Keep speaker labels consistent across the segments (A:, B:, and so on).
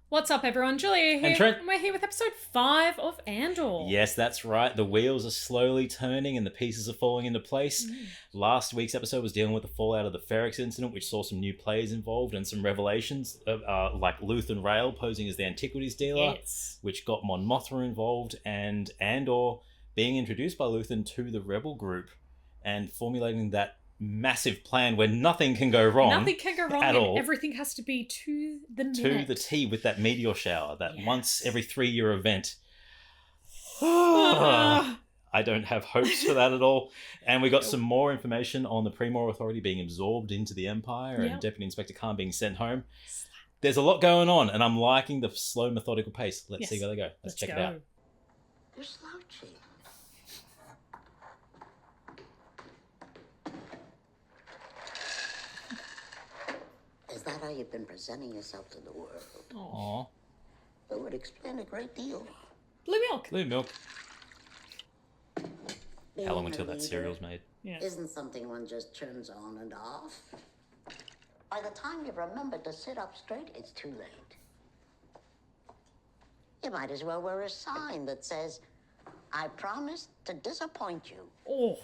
A: What's up, everyone? Julia here.
B: And Trent.
A: And we're here with episode 5 of Andor.
B: Yes, that's right. The wheels are slowly turning and the pieces are falling into place. Last week's episode was dealing with the fallout of the Ferrex incident, which saw some new players involved and some revelations, like Luthen Rail posing as the antiquities dealer, which got Mon Mothma involved, and Andor being introduced by Luthen to the rebel group and formulating that massive plan where nothing can go wrong.
A: Nothing can go wrong
B: at
A: and
B: all.
A: everything has to be to the minute.
B: To the T with that meteor shower, that once every 3-year event. I don't have hopes for that at all. And we got some more information on the Pre-Mor Authority being absorbed into the Empire and Deputy Inspector Khan being sent home. There's a lot going on, and I'm liking the slow, methodical pace. Let's see where they go. Let's check it out.
C: You're slouching. Is that how you've been presenting yourself to the world?
B: Aww.
C: That would explain a great deal.
A: Blue milk.
B: Blue milk.
C: Being
B: How long
C: a
B: until that
C: leader
B: cereal's made?
C: isn't something one just turns on and off. By the time you've remembered to sit up straight, it's too late. You might as well wear a sign that says, I promise to disappoint you.
A: Oh.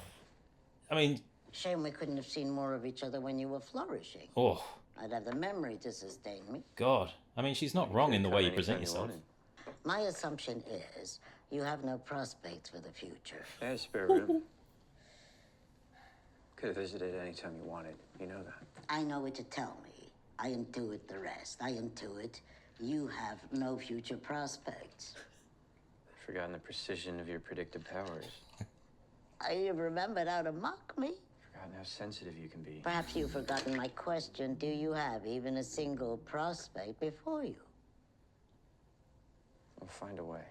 B: I mean...
C: Shame we couldn't have seen more of each other when you were flourishing.
B: Oh.
C: I'd have the memory to sustain me.
B: God. I mean, she's not wrong in the way you present yourself.
C: My assumption is you have no prospects for the future.
D: I had a spare room. Could have visited anytime you wanted. You know that.
C: I know what to tell me. I intuit the rest. I intuit you have no future prospects.
D: I've forgotten the precision of your predictive powers.
C: You've remembered how to mock me.
D: Forgotten how sensitive you can be.
C: Perhaps you've forgotten my question. Do you have even a single prospect before you?
D: We'll find a way.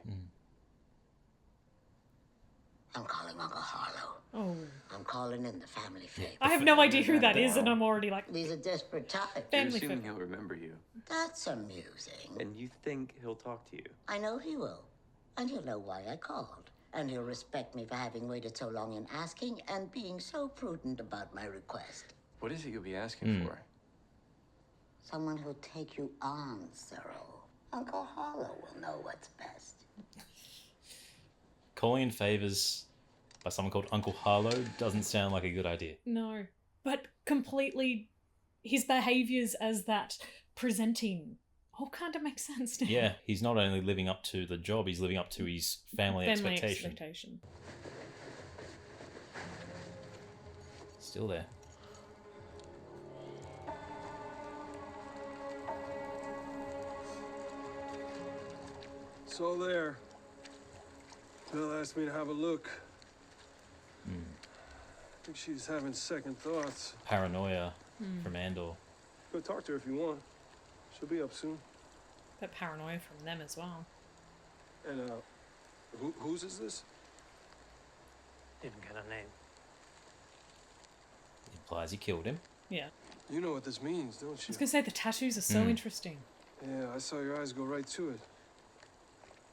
C: I'm calling Uncle Harlow.
A: Oh.
C: I'm calling in the family favor.
A: I have no idea who that is, and I'm already like...
C: These are desperate times.
D: You're assuming he'll remember you.
C: That's amusing.
D: And you think he'll talk to you.
C: I know he will. And he'll know why I called. And he'll respect me for having waited so long in asking and being so prudent about my request.
D: What is it you'll be asking for?
C: Someone who'll take you on, Cyril. Uncle Harlow will know what's best.
B: Calling in favors by someone called Uncle Harlow doesn't sound like a good idea.
A: No. But completely... His behaviours as that presenting all kind of makes sense now.
B: Yeah, he's not only living up to the job, he's living up to his family expectation. Still there.
E: It's all there. Bill asked me to have a look. I think she's having second thoughts.
B: Paranoia from Andor.
E: Go talk to her if you want. She'll be up soon.
A: But paranoia from them as well.
E: And, whose is this?
F: Didn't get a name.
B: Implies he killed him.
A: Yeah.
E: You know what this means, don't
A: I
E: you?
A: was going to say, the tattoos are so interesting.
E: Yeah, I saw your eyes go right to it.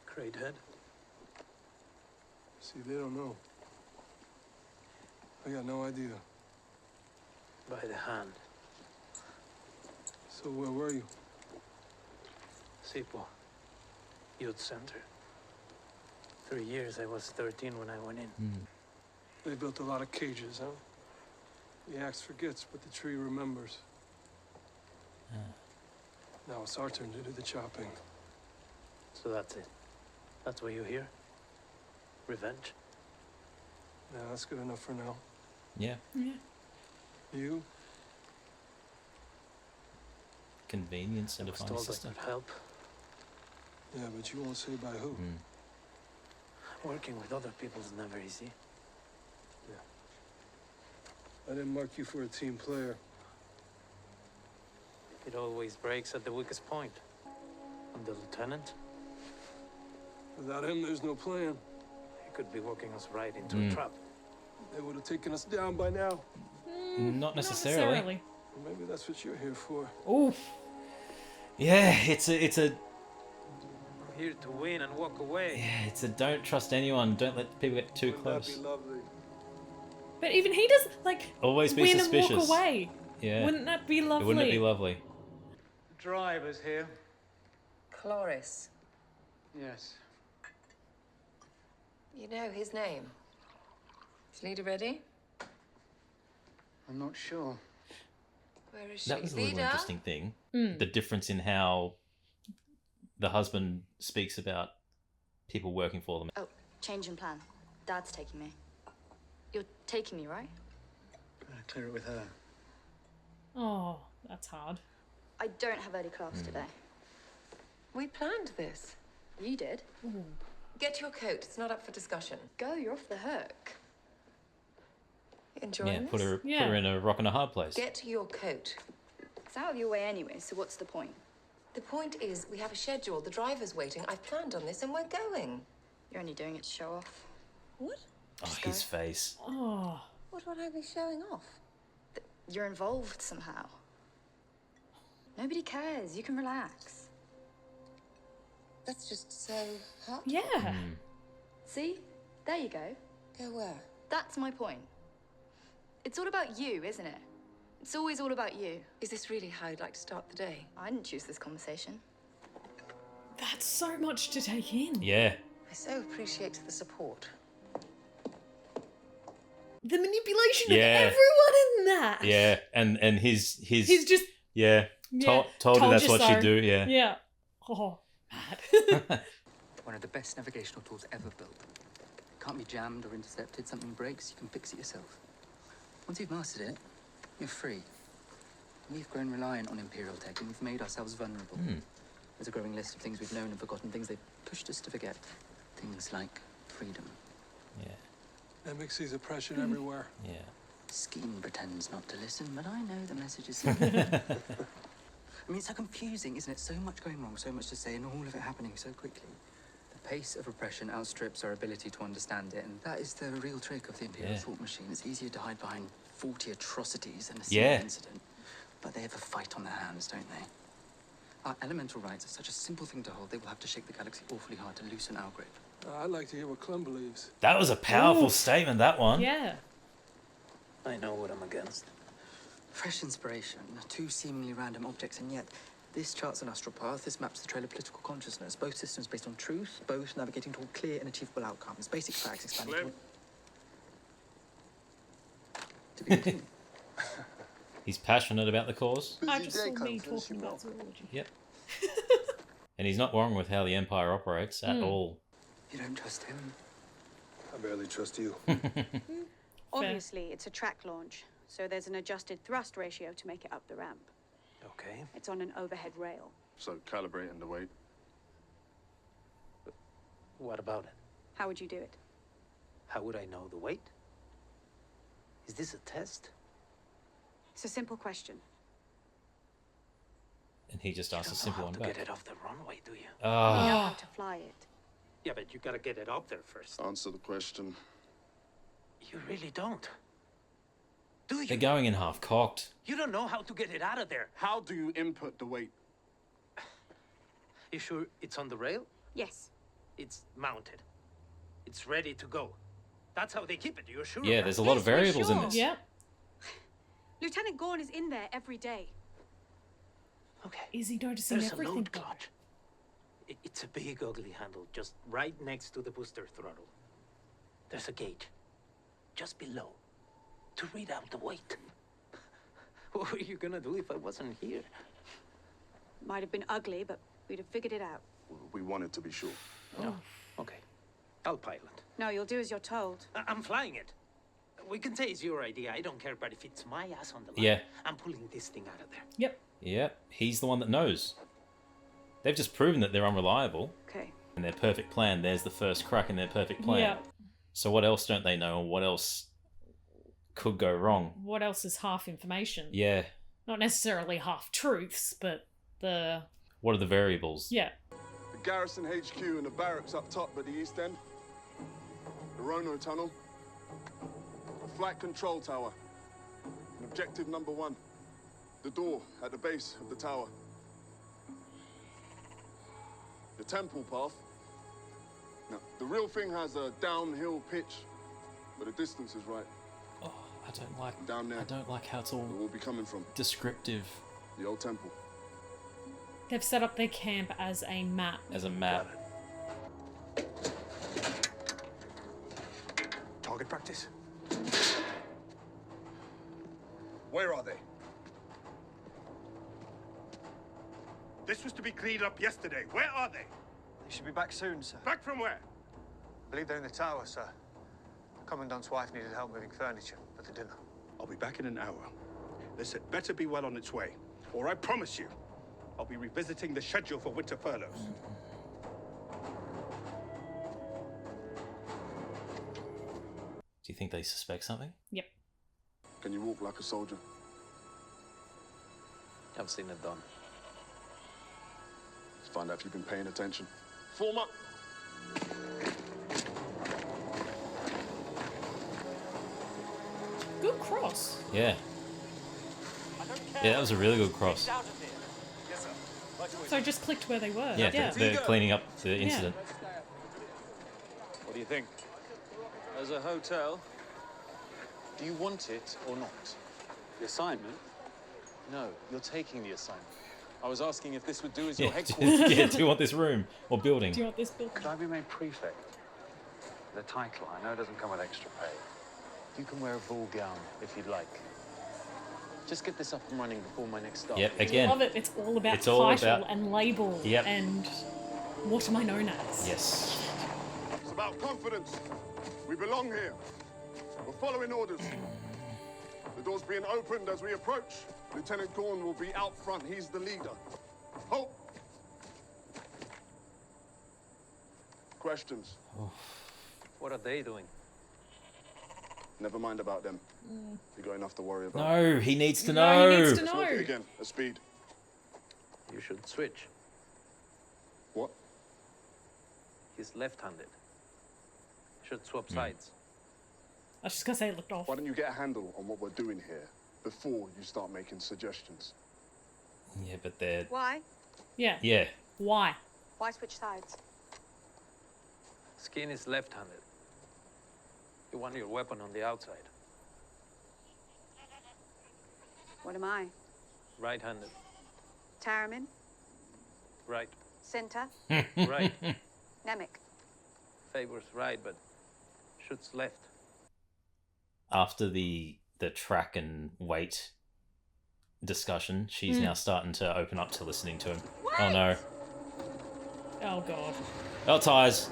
F: Great head.
E: See, they don't know. I got no idea.
F: By the hand.
E: So where were you?
F: Sipo. Youth Center. 3 years. I was 13 when I went in.
E: They built a lot of cages, huh? The axe forgets, but the tree remembers. Now it's our turn to do the chopping.
F: So that's it. That's why you're here? Revenge?
E: Yeah, that's good enough for now.
B: Yeah.
A: Yeah.
E: You?
B: Convenience and
F: I was
B: a fine
F: told I
B: system.
F: could help.
E: Yeah, but you won't say by who.
F: Working with other people is never easy.
E: I didn't mark you for a team player.
F: It always breaks at the weakest point. And the lieutenant?
E: Without him, there's no plan.
F: He could be working us right into a trap.
E: They would have taken us down by now.
B: Not necessarily.
E: Or maybe that's what you're here for.
A: Oof.
B: Yeah, it's a
F: We're here to win and walk away.
B: yeah, it's a don't trust anyone. Don't let people get too
E: Wouldn't
B: close.
E: that be lovely?
A: But even he does, like,
B: Always be
A: win
B: suspicious.
A: and walk away.
B: Yeah.
A: Wouldn't that be lovely?
B: Wouldn't it be lovely?
F: Driver's here.
G: Cloris.
D: Yes.
G: You know his name. Is Leda ready?
D: I'm not sure.
G: Where is she?
B: That was a little
G: Leda?
B: interesting thing. The difference in how the husband speaks about people working for them.
H: Oh, change in plan. Dad's taking me. You're taking me, right?
D: Clear it with her.
A: Oh, that's hard.
H: I don't have early class today.
G: We planned this.
H: You did.
G: Get your coat. It's not up for discussion.
H: Go, you're off the hook.
G: Enjoying
B: Yeah,
G: this?
B: put her in a rock and a hard place.
G: Get your coat.
H: It's out of your way anyway, so what's the point?
G: The point is, we have a schedule. The driver's waiting. I've planned on this and we're going.
H: You're only doing it to show off.
G: What?
B: Oh, his face.
A: Oh,
G: What would I be showing off?
H: You're involved somehow. Nobody cares. You can relax.
G: That's just so hot.
A: yeah.
H: See? There you go.
G: Go where?
H: That's my point. It's all about you, isn't it? It's always all about you.
G: Is this really how you'd like to start the day?
H: I didn't choose this conversation.
A: That's so much to take in.
B: Yeah.
G: I so appreciate the support.
A: The manipulation
B: Yeah.
A: of everyone in that.
B: Yeah. And his
A: He's just
B: yeah.
A: yeah,
B: Told her that's
A: you
B: what
A: so.
B: she'd do, yeah.
A: Yeah. Oh, mad.
I: One of the best navigational tools ever built. Can't be jammed or intercepted. Something breaks, you can fix it yourself. Once you've mastered it, you're free. We've grown reliant on Imperial tech, and we've made ourselves vulnerable. There's a growing list of things we've known and forgotten, things they've pushed us to forget. Things like freedom.
B: Yeah.
E: Emic sees oppression everywhere.
B: Yeah.
I: Skeen pretends not to listen, but I know the message is I mean, it's so confusing, isn't it? So much going wrong, so much to say, and all of it happening so quickly. The pace of oppression outstrips our ability to understand it, and that is the real trick of the Imperial thought machine. It's easier to hide behind 40 atrocities than a single incident. But they have a fight on their hands, don't they? Our elemental rights are such a simple thing to hold, they will have to shake the galaxy awfully hard to loosen our grip.
E: I'd like to hear what Clem believes.
B: That was a powerful statement, that one.
A: Yeah.
F: I know what I'm against.
I: Fresh inspiration, two seemingly random objects, and yet this charts an astral path, this maps the trail of political consciousness, both systems based on truth, both navigating toward clear and achievable outcomes, basic facts expanding toward... To be continued.
B: He's passionate about the cause.
A: I just saw me talking about zoology.
B: Yep. And he's not wrong with how the Empire operates at all.
I: You don't trust him?
E: I barely trust you.
J: Obviously, it's a track launch, so there's an adjusted thrust ratio to make it up the ramp.
F: Okay.
J: It's on an overhead rail.
E: So calibrating the weight.
F: What about it?
J: How would you do it?
F: How would I know the weight? Is this a test?
J: It's a simple question.
B: And he just
F: You
B: asks a
F: don't know
B: simple
F: how
B: one
F: to
B: back.
F: get it off the runway, do you?
J: You know
B: Ah.
J: how to fly it.
F: Yeah, but you gotta get it up there first.
E: Answer the question.
F: You really don't. Do you?
B: They're going in half cocked.
F: You don't know how to get it out of there.
E: How do you input the weight?
F: You sure it's on the rail?
J: Yes.
F: It's mounted. It's ready to go. That's how they keep it. You're sure?
B: Yeah,
F: right?
B: there's a lot of
J: Yes, we're
B: variables in
J: sure.
B: this.
A: Yep.
J: Lieutenant Gorn is in there every day.
F: Okay.
A: Is he noticing
F: There's a
A: everything?
F: load clutch. It's a big ugly handle just right next to the booster throttle. There's a gauge just below to read out the weight. What were you gonna do if I wasn't here?
J: Might have been ugly, but we'd have figured it out.
E: We wanted to be sure.
F: No. Okay. I'll pilot.
J: No, you'll do as you're told.
F: I'm flying it. We can say it's your idea. I don't care, but if it's my ass on the line,
B: Yeah.
F: I'm pulling this thing out of there.
A: Yep.
B: Yep. He's the one that knows. They've just proven that they're unreliable.
J: Okay.
B: And their perfect plan, there's the first crack in their perfect plan.
A: Yep.
B: So what else don't they know? What else could go wrong?
A: What else is half information?
B: Yeah.
A: Not necessarily half truths, but the...
B: What are the variables?
A: Yeah.
E: The garrison HQ and the barracks up top at the east end. The Rono tunnel. The flight control tower. And objective number 1. The door at the base of the tower. The temple path. Now, the real thing has a downhill pitch, but the distance is right.
B: Oh, I don't like...
E: Down there.
B: I don't like how it's
E: Where
B: all
E: we'll be coming from.
B: descriptive.
E: The old temple.
A: They've set up their camp as a map.
B: As a map.
K: Target practice. Where are they?
L: This was to be cleaned up yesterday. Where are they?
M: They should be back soon, sir.
L: Back from where?
M: I believe they're in the tower, sir. The Commandant's wife needed help moving furniture for the dinner.
L: I'll be back in an hour. This had better be well on its way, or I promise you, I'll be revisiting the schedule for winter furloughs.
B: Do you think they suspect something?
A: Yep.
E: Can you walk like a soldier?
D: I've seen it done.
E: Let's find out if you've been paying attention. Form up.
A: Good cross.
B: Yeah. Yeah, that was a really good cross.
A: So I just clicked where they were.
B: Yeah, they're cleaning up the incident.
N: What do you think? As a hotel, do you want it or not? The assignment? No, you're taking the assignment. I was asking if this would do as your headquarters.
B: Yeah, do you want this room or building?
A: Do you want this building?
N: Could I be made prefect? The title, I know, doesn't come with extra pay. You can wear a ball gown if you'd like. Just get this up and running before my next start.
B: Yep, again.
A: I love it. It's all about title and label and what am I known as.
B: Yes.
E: It's about confidence. We belong here. We're following orders. The door's being opened as we approach. Lieutenant Gorn will be out front. He's the leader. Hope. Questions?
D: What are they doing?
E: Never mind about them. You got enough to worry about.
B: No, he needs to know.
A: He needs to
E: Let's
A: know.
E: work it again. At speed.
D: You should switch.
E: What?
D: He's left-handed. Should swap sides.
A: I was just gonna say it looked off.
E: Why don't you get a handle on what we're doing here before you start making suggestions?
B: Yeah, but they're...
J: Why?
A: Yeah.
B: Yeah.
A: Why?
J: Why switch sides?
D: Skin is left-handed. You want your weapon on the outside.
J: What am I?
D: Right-handed.
J: Taramin?
D: Right.
J: Center?
D: Right.
J: Nemec?
D: Favors right, but shoots left.
B: After the track and weight discussion, she's now starting to open up to listening to him.
J: What?
B: Oh no.
A: Oh god.
B: Oh, ties.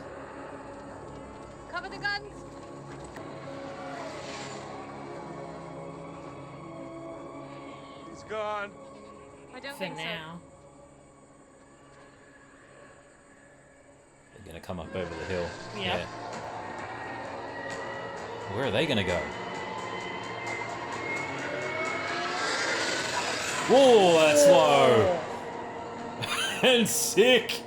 J: Cover the guns!
L: He's gone.
J: I don't
A: For
J: think
A: now.
B: They're gonna come up over the hill.
A: Yep.
B: Yeah. Where are they gonna go? Whoa, that's low. And sick.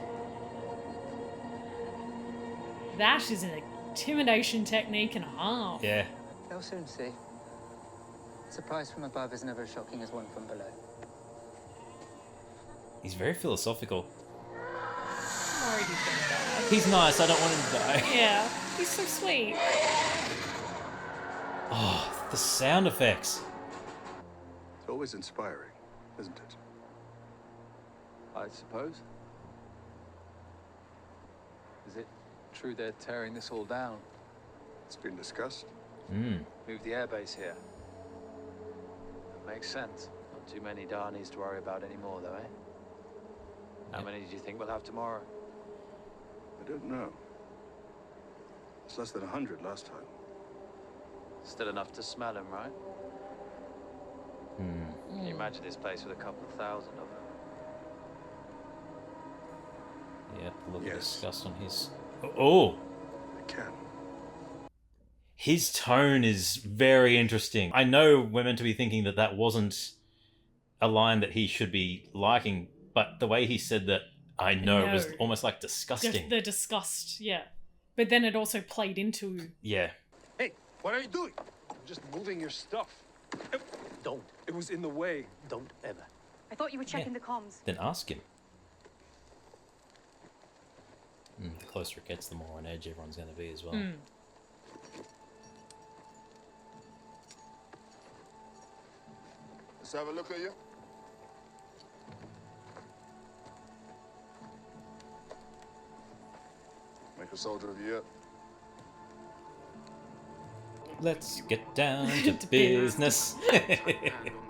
A: That is an intimidation technique and a half.
B: Yeah.
I: They'll soon see. Surprise from above is never as shocking as one from below.
B: He's very philosophical.
A: I'm worried he's gonna die.
B: He's nice, I don't want him to die.
A: Yeah, he's so sweet.
B: Oh, the sound effects.
K: It's always inspiring, isn't it?
N: I suppose. Is it true they're tearing this all down?
K: It's been discussed.
N: Move the airbase here. That makes sense. Not too many Darnies to worry about anymore, though, eh? How many do you think we'll have tomorrow?
K: I don't know. It's less than 100 last time.
N: Still enough to smell them, right? Can you imagine this place with a couple of thousand of them?
B: Yep, look at
K: Yes.
B: disgust on his... Oh!
K: I can.
B: His tone is very interesting. I know we're meant to be thinking that that wasn't a line that he should be liking, but the way he said that, I know, it was almost like disgusting.
A: The disgust, yeah. But then it also played into...
B: Yeah.
L: Hey, what are you doing?
K: I'm just moving your stuff.
D: Don't.
K: It was in the way.
D: Don't ever.
J: I thought you were checking the comms.
B: Then ask him. The closer it gets, the more on edge everyone's going to be as well.
E: Let's have a look at you. Super Soldier of the Year.
B: Let's get down to business.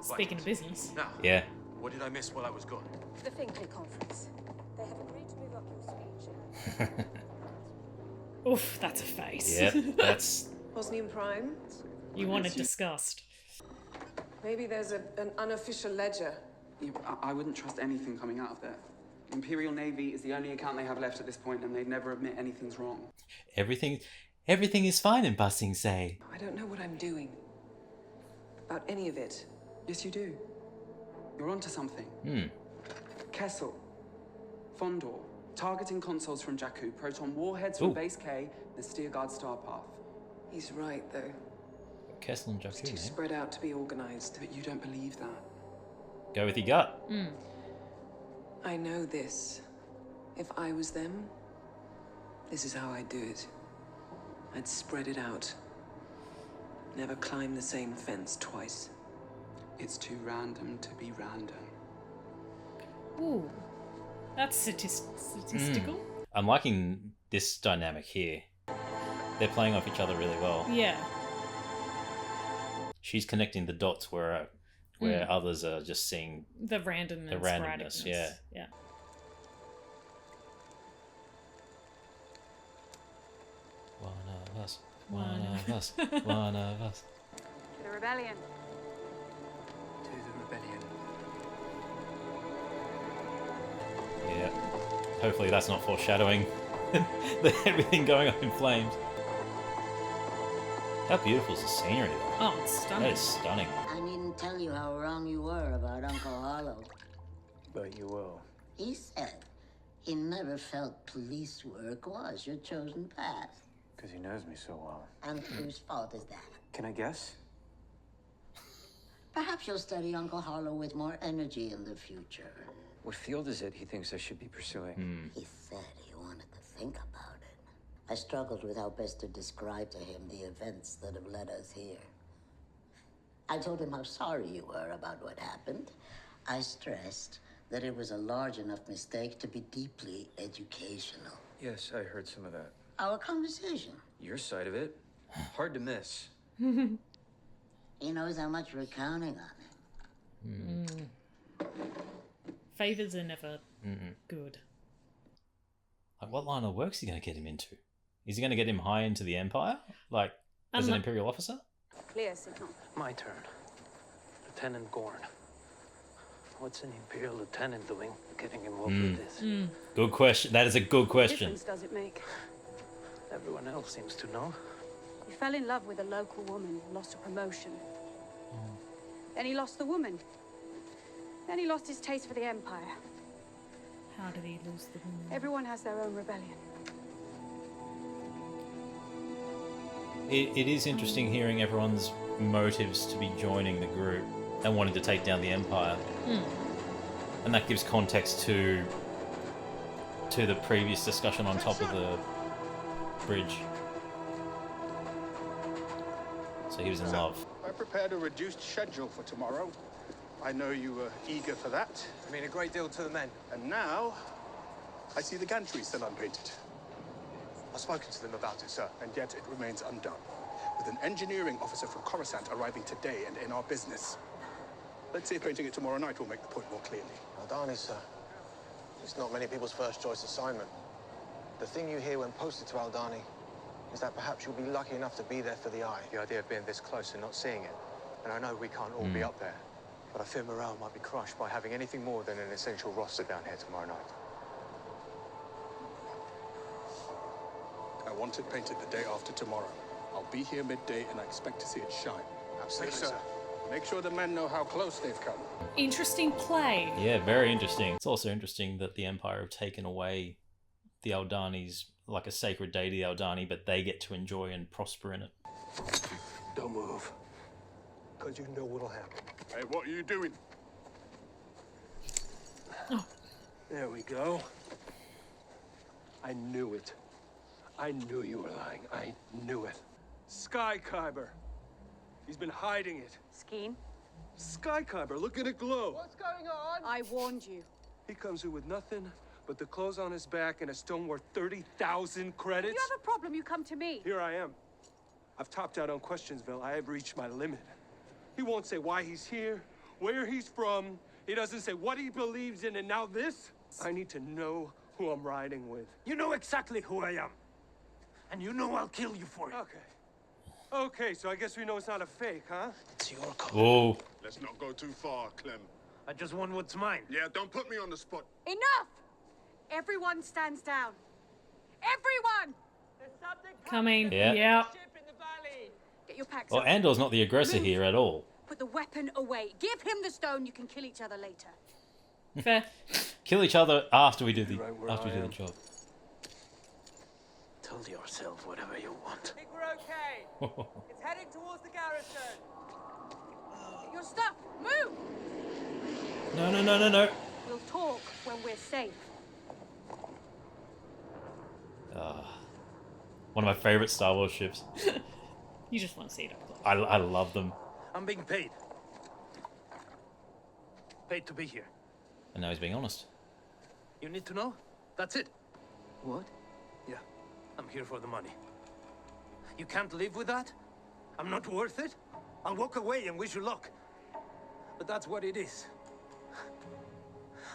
A: Speaking of business.
O: Now,
B: Yeah.
O: what did I miss while I was gone?
G: The Finkley conference. They have agreed to move up your speech.
A: Oof, that's a face.
B: Yep, that's...
P: Bosnian Prime.
A: You wanted discussed.
P: Maybe there's an unofficial ledger.
I: Yeah, I wouldn't trust anything coming out of there. The Imperial Navy is the only account they have left at this point, and they'd never admit anything's wrong.
B: Everything is fine in Basing Say.
P: I don't know what I'm doing. About any of it.
I: Yes, you do. You're onto something. Kessel. Fandor. Targeting consoles from Jakku. Proton warheads from Base K. The Steerguard star path.
P: He's right, though.
B: Kessel and
P: It's
B: Jakku,
P: too spread out to be organized.
I: But you don't believe that.
B: Go with your gut.
P: I know this. If I was them, this is how I'd do it. I'd spread it out. Never climb the same fence twice.
I: It's too random to be random.
A: Ooh. That's statistical.
B: I'm liking this dynamic here. They're playing off each other really well.
A: Yeah.
B: She's connecting the dots where others are just seeing
A: The randomness.
B: the randomness. Yeah.
A: Yeah.
B: One of us. One of us. One of us.
J: To the rebellion.
I: To the rebellion.
B: Yeah. Hopefully that's not foreshadowing everything going up in flames. How beautiful is the scenery though?
A: Oh, it's stunning.
B: That is stunning.
C: I needn't tell you how wrong you were about Uncle Harlow.
D: But you will.
C: He said he never felt police work was your chosen path.
D: Because he knows me so well.
C: And whose fault is that?
D: Can I guess?
C: Perhaps you'll study Uncle Harlow with more energy in the future.
D: What field is it he thinks I should be pursuing?
C: He said he wanted to think about it. I struggled with how best to describe to him the events that have led us here. I told him how sorry you were about what happened. I stressed that it was a large enough mistake to be deeply educational.
D: Yes, I heard some of that.
C: Our conversation.
D: Your side of it? Hard to miss.
C: He knows how much we're counting on it.
A: Favors are never good.
B: Like, what line of work is he going to get him into? Is he going to get him high into the Empire? Like, as an Imperial officer?
J: Clear signal.
F: My turn. Lieutenant Gorn. What's an Imperial lieutenant doing getting involved with this?
B: Good question. That is a good
J: What
B: question.
J: difference does it make?
F: Everyone else seems to know.
J: He fell in love with a local woman, lost a promotion. Then he lost the woman. Then he lost his taste for the Empire.
A: How did he lose the woman?
J: Everyone has their own rebellion.
B: It is interesting hearing everyone's motives to be joining the group and wanting to take down the Empire. And that gives context to the previous discussion on top of the bridge. So he was in love.
L: I prepared a reduced schedule for tomorrow. I know you were eager for that.
M: I mean, a great deal to the men.
L: And now, I see the gantry still unpainted.
M: I've spoken to them about it, sir.
L: And yet it remains undone. With an engineering officer from Coruscant arriving today and in our business. Let's see if painting it tomorrow night will make the point more clearly.
M: Aldani, sir. It's not many people's first choice assignment. The thing you hear when posted to Aldani is that perhaps you'll be lucky enough to be there for the eye. The idea of being this close and not seeing it. And I know we can't all be up there, but I fear morale might be crushed by having anything more than an essential roster down here tomorrow night.
L: I want it painted the day after tomorrow. I'll be here midday and I expect to see it shine.
M: Absolutely, sir.
L: Make sure the men know how close they've come.
A: Interesting play.
B: Yeah, very interesting. It's also interesting that the Empire have taken away the Aldani's, like a sacred deity, the Aldani, but they get to enjoy and prosper in it.
M: Don't move. Because you know what'll happen.
L: Hey, what are you doing?
A: Oh.
M: There we go. I knew it. I knew you were lying. I knew it. Skykyber. He's been hiding it.
J: Skeen?
M: Skykyber, look at it glow.
J: What's going on? I warned you.
M: He comes here with nothing
Q: but the clothes on his back and a stone worth 30,000 credits?
J: If you have a problem, you come to me.
Q: Here I am. I've topped out on Questionsville. I have reached my limit. He won't say why he's here, where he's from. He doesn't say what he believes in, and now this? I need to know who I'm riding with.
F: You know exactly who I am. And you know I'll kill you for it.
Q: Okay, so I guess we know it's not a fake, huh?
F: It's your call.
B: Whoa.
E: Let's not go too far, Clem.
F: I just want what's mine.
E: Yeah, don't put me on the spot.
J: Enough! Everyone stands down. Everyone!
A: Coming.
B: Yeah.
A: Yeah.
J: Get your packs
B: Well,
J: up.
B: Andor's not the aggressor
J: Move.
B: here at all.
J: Put the weapon away. Give him the stone. You can kill each other later.
A: Fair.
B: Kill each other after we do the
Q: Right where
B: after we
Q: I
B: do the
Q: am.
B: job.
F: Tell yourself whatever you want.
R: I think we're okay. It's heading towards the garrison.
J: Get your stuff. Move!
B: No.
J: We'll talk when we're safe.
B: One of my favorite Star Wars ships.
A: You just want to see it up close.
B: I love them.
F: I'm being paid. Paid to be here.
B: And now he's being honest.
F: You need to know? That's it.
I: What?
F: Yeah, I'm here for the money. You can't live with that? I'm not worth it? I'll walk away and wish you luck. But that's what it is.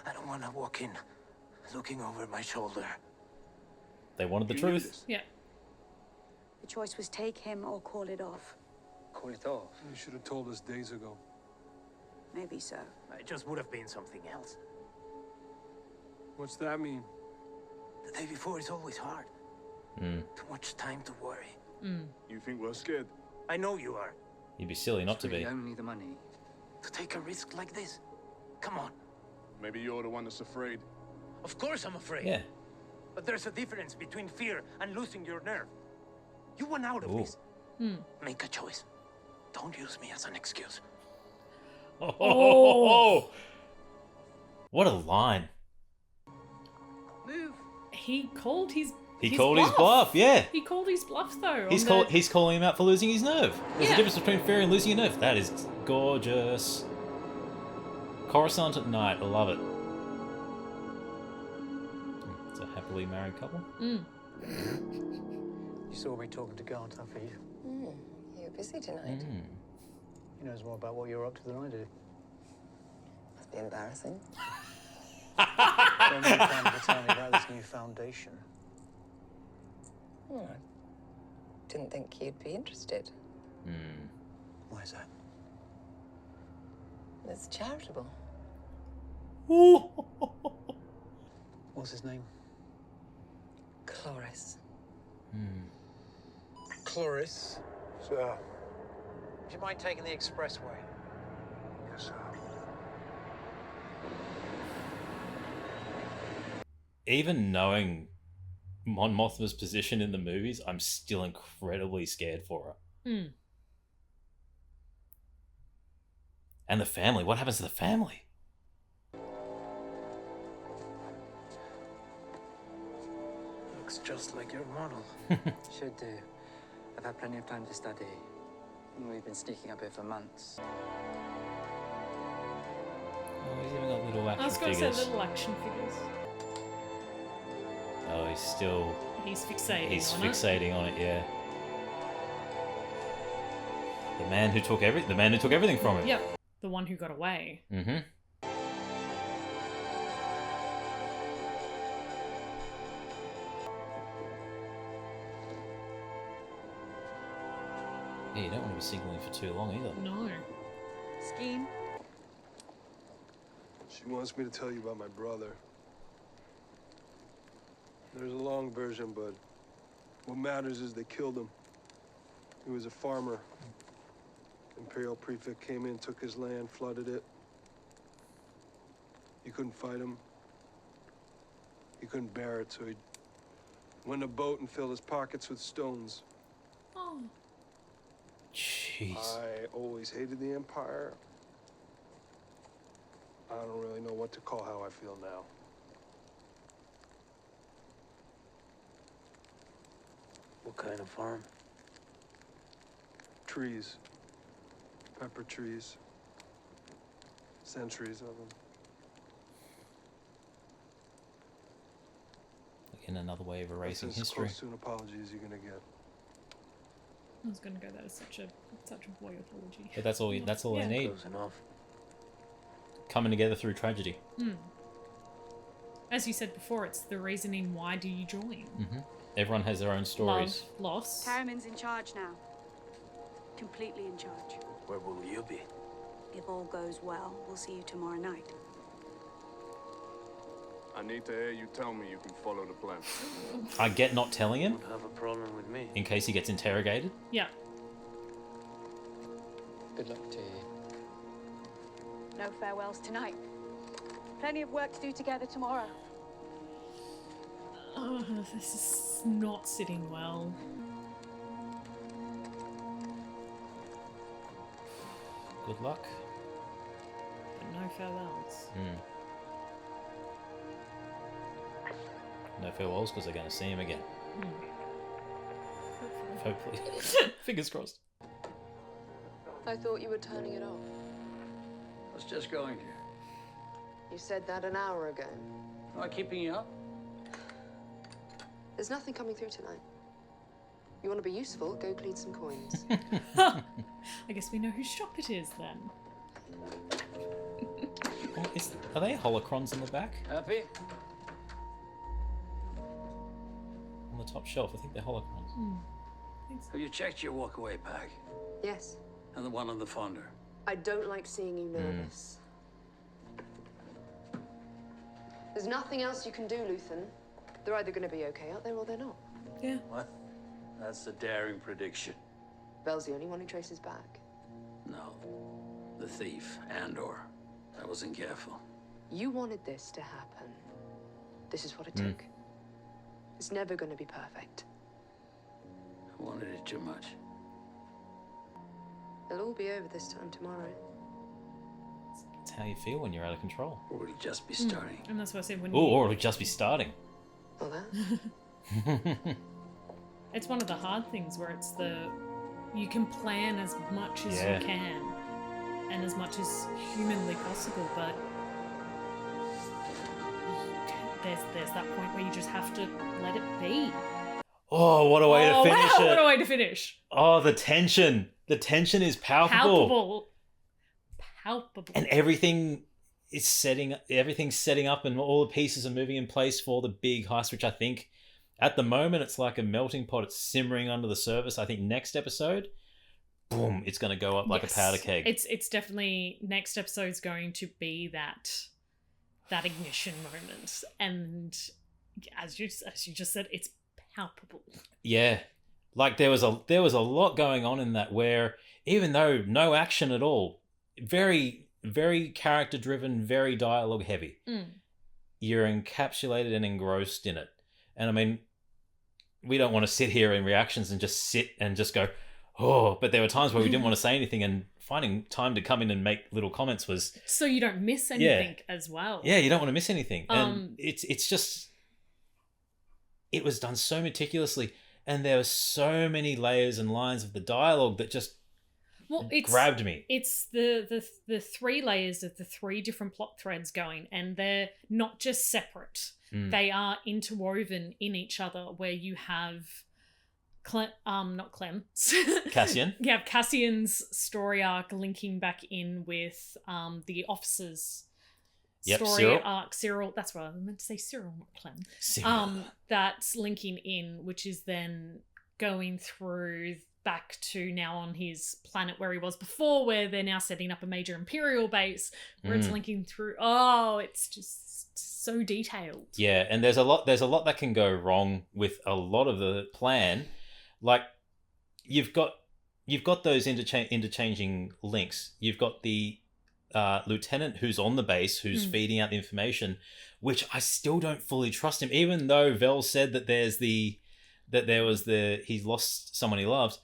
F: I don't want to walk in looking over my shoulder.
B: They wanted the truth.
A: Yeah.
J: The choice was take him or call it off.
I: Call it off.
Q: You should have told us days ago.
J: Maybe so.
F: It just would have been something else.
Q: What's that mean?
F: The day before is always hard. Too much time to worry.
E: You think we're scared?
F: I know you are.
B: You'd be silly not to
I: Really
B: be.
I: only the money.
F: To take a risk like this? Come on.
E: Maybe you're the one that's afraid.
F: Of course I'm afraid.
B: Yeah.
F: But there's a difference between fear and losing your nerve. You want out of this. Make a choice. Don't use me as an excuse.
B: Oh. What a line.
J: Move.
A: He called his
B: He called his bluff, yeah.
A: He called his bluff though.
B: He's calling him out for losing his nerve. There's
A: Yeah.
B: a difference between fear and losing your nerve. That is gorgeous. Coruscant at night, I love it. It's a happily married couple.
S: You saw me talking to Garnt after you.
G: You're busy tonight.
S: He knows more about what you're up to than I do.
G: Must be embarrassing.
S: When you plan to tell me about this new foundation.
G: Didn't think you'd be interested.
S: Why is that?
G: It's charitable.
S: What's his name?
G: Cloris.
S: Cloris.
L: Sir.
S: Would you mind taking the expressway?
L: Yes, sir.
B: Even knowing Mon Mothma's position in the movies, I'm still incredibly scared for her. And the family. What happens to the family?
F: Looks just like your model.
I: Should do. I've had plenty of time to study. We've been sneaking up here for months.
B: Oh, he's even got little
A: I was
B: action
A: going to say
B: figures.
A: little action figures.
B: Oh, he's still...
A: He's fixating
B: He's
A: on
B: fixating on it, yeah. The man who took everything from him.
A: Yep. The one who got away.
B: Mm-hmm. Yeah, you don't want to be signaling for too long either.
A: No.
J: Scheme.
Q: She wants me to tell you about my brother. There's a long version, but what matters is they killed him. He was a farmer. Imperial prefect came in, took his land, flooded it. He couldn't fight him. He couldn't bear it, so he went in a boat and filled his pockets with stones.
A: Oh.
B: Jeez.
Q: I always hated the Empire. I don't really know what to call how I feel now.
F: What kind of farm?
Q: Trees. Pepper trees. Centuries of them.
B: in another way of erasing
Q: That's as
B: history.
Q: close to an apology as you're gonna get.
A: I was going to go, that is such a boy apology.
B: But that's all. That's all they need.
F: Close enough.
B: Coming together through tragedy.
A: As you said before, it's the reasoning why do you join.
B: Everyone has their own stories.
A: Love, loss.
J: Karaman's in charge now. Completely in charge.
F: Where will you be?
J: If all goes well, we'll see you tomorrow night.
E: I need to hear you tell me you can follow the plan.
B: I get not telling him
F: Won't have a problem with me.
B: in case he gets interrogated.
A: Yeah.
I: Good luck to you.
J: No farewells tonight. Plenty of work to do together tomorrow.
A: Oh, this is not sitting well.
B: Good luck.
A: But no farewells.
B: No farewells because they're going to see him again. Hopefully. Fingers crossed.
G: I thought you were turning it off.
S: I was just going to.
G: You said that an hour ago.
S: Am I keeping you up?
G: There's nothing coming through tonight. You want to be useful? Go clean some coins.
A: I guess we know whose shop it is then.
B: Are they holocrons in the back?
S: Happy?
B: On the top shelf, I think they're holocrons.
S: Have you checked your walk-away bag?
G: Yes.
S: And the one on the fonder?
G: I don't like seeing you nervous. There's nothing else you can do, Luthen. They're either going to be okay out there or they're not.
A: Yeah.
S: What? That's a daring prediction.
G: Bel's the only one who traces back.
S: No. The thief, Andor. I wasn't careful.
G: You wanted this to happen. This is what it took. It's never going to be perfect.
S: I wanted it too much.
G: It'll all be over this time tomorrow.
B: That's how you feel when you're out of control.
S: Or it'll just be starting.
A: And that's what I said when
B: Or it'll just be starting.
G: Well, that?
A: It's one of the hard things where it's you can plan as much as you can and as much as humanly possible, but there's that point where you just have to let it be.
B: Oh, what a way to finish it.
A: What a way to finish.
B: Oh, the tension. The tension is palpable.
A: Palpable.
B: And everything's setting up and all the pieces are moving in place for the big heist, which I think at the moment it's like a melting pot. It's simmering under the surface. I think next episode, boom, it's going to go up like a powder keg.
A: It's definitely, next episode's going to be that ignition moment. And as you just said, it's palpable.
B: Yeah. Like there was a lot going on in that, where even though no action at all, very, very character driven, very dialogue heavy, you're encapsulated and engrossed in it. And I mean, we don't want to sit here in reactions and just sit and just go, oh, but there were times where we didn't want to say anything, and finding time to come in and make little comments was...
A: So you don't miss anything as well.
B: Yeah, you don't want to miss anything. And it's just... It was done so meticulously, and there were so many layers and lines of the dialogue that just grabbed me.
A: It's the three layers of the three different plot threads going, and they're not just separate. They are interwoven in each other, where you have not Clem.
B: Cassian.
A: You have Cassian's story arc linking back in with the officers' story
B: Cyril.
A: arc. Cyril, that's what I meant to say, Cyril, not Clem.
B: Cyril.
A: That's linking in, which is then going through back to now on his planet where he was before, where they're now setting up a major Imperial base, where it's linking through. Oh, it's just so detailed.
B: Yeah, and there's a lot that can go wrong with a lot of the plan. Like you've got those interchanging links. You've got the lieutenant who's on the base, who's feeding out the information, which I still don't fully trust him, even though Vel said that he's lost someone he loves.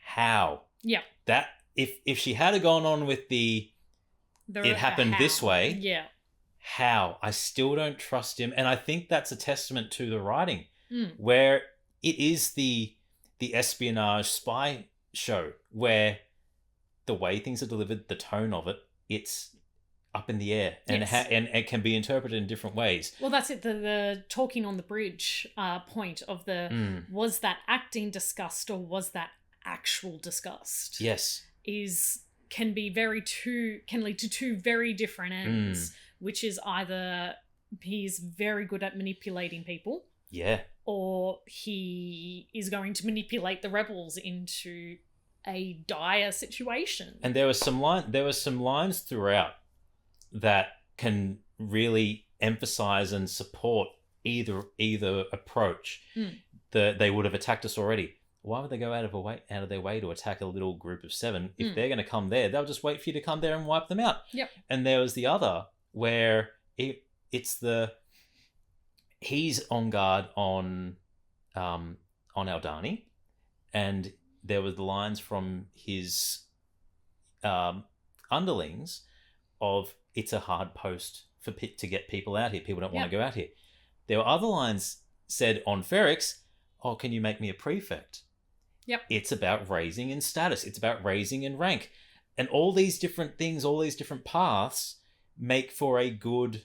B: How?
A: Yeah.
B: That if she had gone on with it happened this way.
A: Yeah.
B: How? I still don't trust him, and I think that's a testament to the writing, where it is the espionage spy show, where the way things are delivered, the tone of it, it's up in the air, and
A: Yes.
B: and it can be interpreted in different ways.
A: Well, that's it. The talking on the bridge point of the was that acting disgust or was that actual disgust?
B: Yes.
A: Can lead to two very different ends, which is either he's very good at manipulating people,
B: Yeah.
A: or he is going to manipulate the rebels into a dire situation.
B: And there were some lines throughout that can really emphasize and support either approach. They would have attacked us already. Why would they go out of their way to attack a little group of 7? If they're going to come there, they'll just wait for you to come there and wipe them out.
A: Yep.
B: And there was the other where he's on guard on Aldani, and there were the lines from his underlings of it's a hard post for to get people out here. People don't want to go out here. There were other lines said on Ferrix, oh, can you make me a prefect?
A: Yep.
B: It's about raising in status. It's about raising in rank. And all these different things, all these different paths make for a good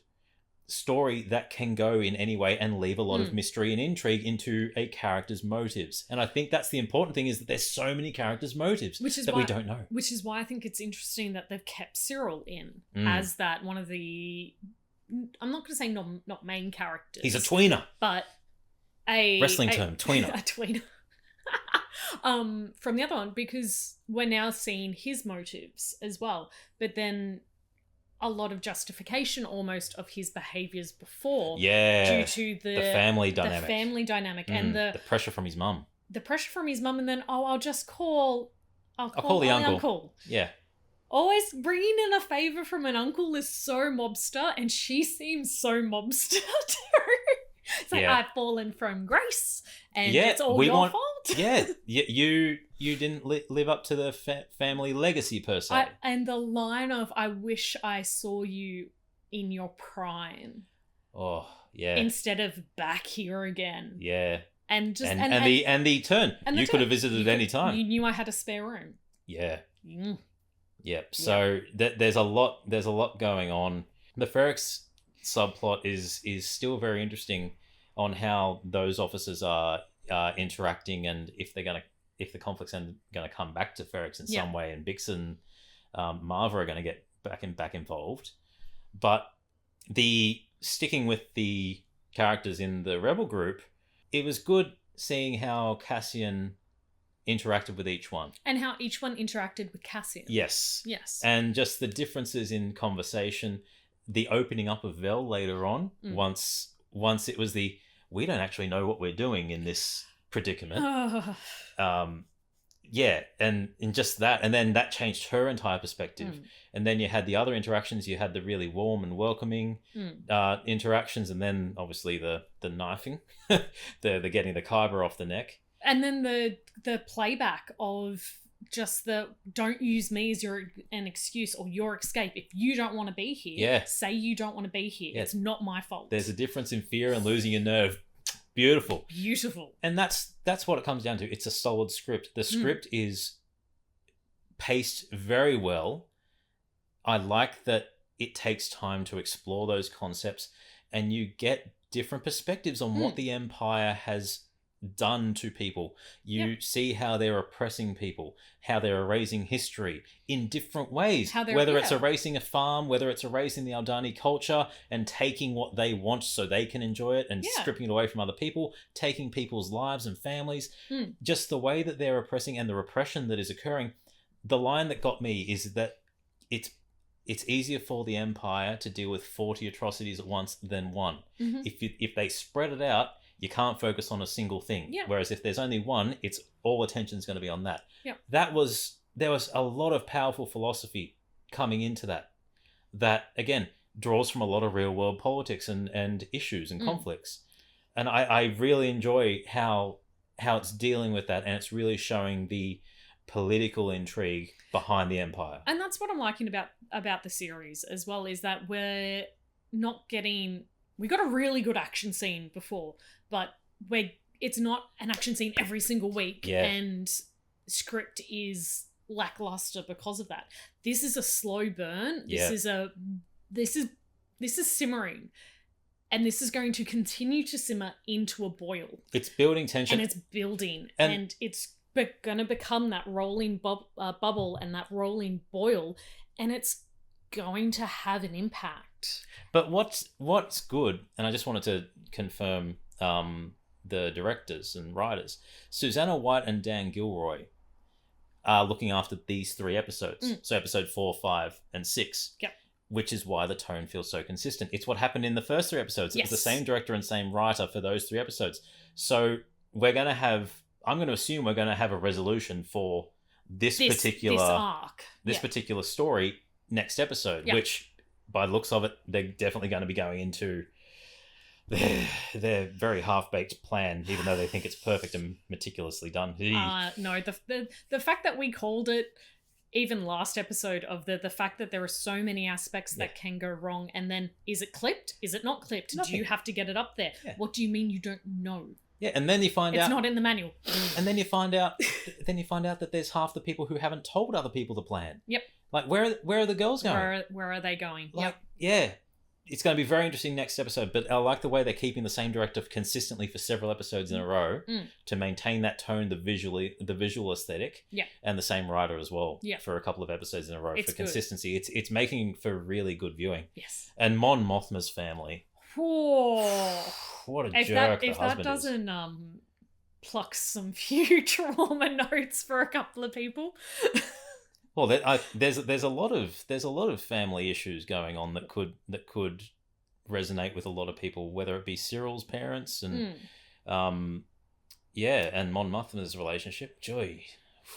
B: story that can go in any way and leave a lot of mystery and intrigue into a character's motives. And I think that's the important thing, is that there's so many characters' motives that we don't know.
A: Which is why I think it's interesting that they've kept Cyril in as that one of the, I'm not going to say not main characters.
B: He's a tweener.
A: But
B: wrestling term, tweener.
A: A tweener. From the other one, because we're now seeing his motives as well. But then a lot of justification almost of his behaviors before.
B: Yeah.
A: Due to the
B: family dynamic.
A: The family dynamic and
B: the pressure from his mum.
A: The pressure from his mum, and then, I'll call
B: the uncle. Yeah.
A: Always bringing in a favour from an uncle is so mobster, and she seems so mobster too. It's like, I've fallen from grace, and it's all your fault.
B: Yeah, you didn't live up to the family legacy per se.
A: And the line of, I wish I saw you in your prime.
B: Oh, yeah.
A: Instead of back here again.
B: Yeah.
A: And just
B: the turn. You could have visited at any time.
A: You knew I had a spare room.
B: Yeah. Yep. So there's a lot going on. The Ferrix subplot is still very interesting on how those officers are interacting, and if the conflict's going to come back to Ferrix in some way, and Bix and Marva are going to get back involved. But sticking with the characters in the Rebel group, it was good seeing how Cassian interacted with each one.
A: And how each one interacted with Cassian.
B: Yes.
A: Yes.
B: And just the differences in conversation, the opening up of Vel later on, once it was we don't actually know what we're doing in this predicament. And just that, and then that changed her entire perspective. And then you had the other interactions. You had the really warm and welcoming interactions, and then obviously the knifing, the getting the Kyber off the neck.
A: And then the playback of just the, don't use me as an excuse or your escape. If you don't want to be here, say you don't want to be here. It's not my fault.
B: There's a difference in fear and losing your nerve. Beautiful. And that's what it comes down to. It's a solid script. The script is paced very well. I like that it takes time to explore those concepts, and you get different perspectives on what the Empire has done to people. You see how they're oppressing people, how they're erasing history in different ways, whether it's erasing a farm, whether it's erasing the Aldani culture and taking what they want so they can enjoy it and stripping it away from other people, taking people's lives and families, just the way that they're oppressing and the repression that is occurring. The line that got me is that it's easier for the Empire to deal with 40 atrocities at once than one. If they spread it out, you can't focus on a single thing. Whereas if there's only one, it's all attention's going to be on that. There was a lot of powerful philosophy coming into that again draws from a lot of real world politics and issues and conflicts. And I really enjoy how it's dealing with that, and it's really showing the political intrigue behind the Empire.
A: And that's what I'm liking about the series as well, is that we're not getting... We got a really good action scene before, but it's not an action scene every single week, and script is lackluster because of that. This is a slow burn. This is a this is simmering, and this is going to continue to simmer into a boil.
B: It's building tension.
A: And it's building. And it's going to become that rolling bubble and that rolling boil, and it's going to have an impact.
B: But what's good, and I just wanted to confirm the directors and writers, Susanna White and Dan Gilroy are looking after these 3 episodes. So episode 4, 5, and 6.
A: Yep.
B: Which is why the tone feels so consistent. It's what happened in the first 3 episodes. It was the same director and same writer for those 3 episodes. So I'm going to assume we're going to have a resolution for this particular
A: arc.
B: This particular story next episode, which by the looks of it, they're definitely going to be going into their very half-baked plan, even though they think it's perfect and meticulously done.
A: No, the fact that we called it even last episode of the fact that there are so many aspects that can go wrong, and then is it clipped? Is it not clipped?
B: Nothing.
A: Do you have to get it up there? Yeah. What do you mean you don't know?
B: Yeah, and then you find out
A: it's not in the manual.
B: And then you find out that there's half the people who haven't told other people the plan.
A: Yep.
B: Like where are the girls going?
A: Where are they going?
B: Like, yeah. It's going to be very interesting next episode, but I like the way they're keeping the same director consistently for several episodes in a row to maintain that tone, the visual aesthetic, and the same writer as well for a couple of episodes in a row for consistency. It's making for really good viewing.
A: Yes.
B: And Mon Mothma's family.
A: Whoa.
B: What a jerk the husband is.
A: If that doesn't pluck some few trauma notes for a couple of people.
B: Well, there's a lot of family issues going on that could resonate with a lot of people, whether it be Cyril's parents and and Mon Mothma's relationship. Joy.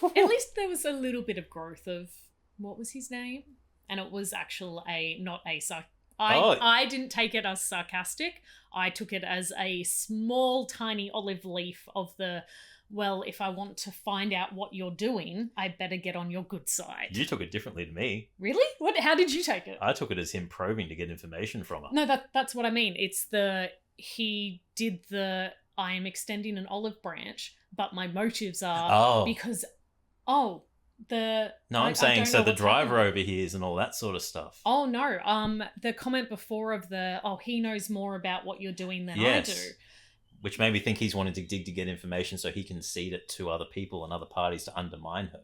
A: At least there was a little bit of growth of what was his name, and it was I didn't take it as sarcastic. I took it as a small, tiny olive leaf of the. Well, if I want to find out what you're doing, I better get on your good side.
B: You took it differently to me.
A: Really? How did you take it?
B: I took it as him probing to get information from her.
A: No, that's what I mean. It's he did I am extending an olive branch, but my motives are because
B: No, I'm saying so the driver overhears and all that sort of stuff.
A: Oh no. The comment before of he knows more about what you're doing than I do.
B: Which made me think he's wanting to dig to get information so he can cede it to other people and other parties to undermine her.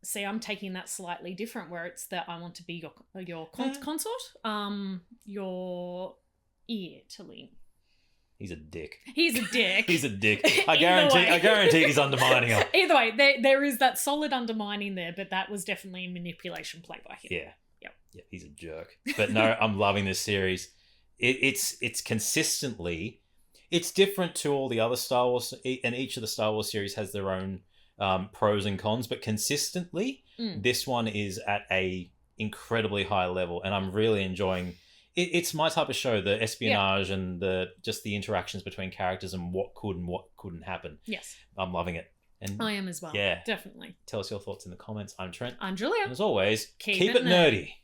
A: See, I'm taking that slightly different, where it's that I want to be your consort, your ear to lean.
B: He's a dick.
A: He's a dick.
B: He's a dick. I guarantee he's undermining her.
A: Either way, there is that solid undermining there, but that was definitely a manipulation play by him.
B: Yeah, he's a jerk. But no, I'm loving this series. It's consistently. It's different to all the other Star Wars, and each of the Star Wars series has their own pros and cons, but consistently, this one is at a incredibly high level, and I'm really enjoying it. It's my type of show, the espionage and the interactions between characters and what could and what couldn't happen.
A: Yes.
B: I'm loving it. And
A: I am as well.
B: Yeah.
A: Definitely.
B: Tell us your thoughts in the comments. I'm Trent.
A: I'm Julia.
B: And as always,
A: keep
B: it nerdy.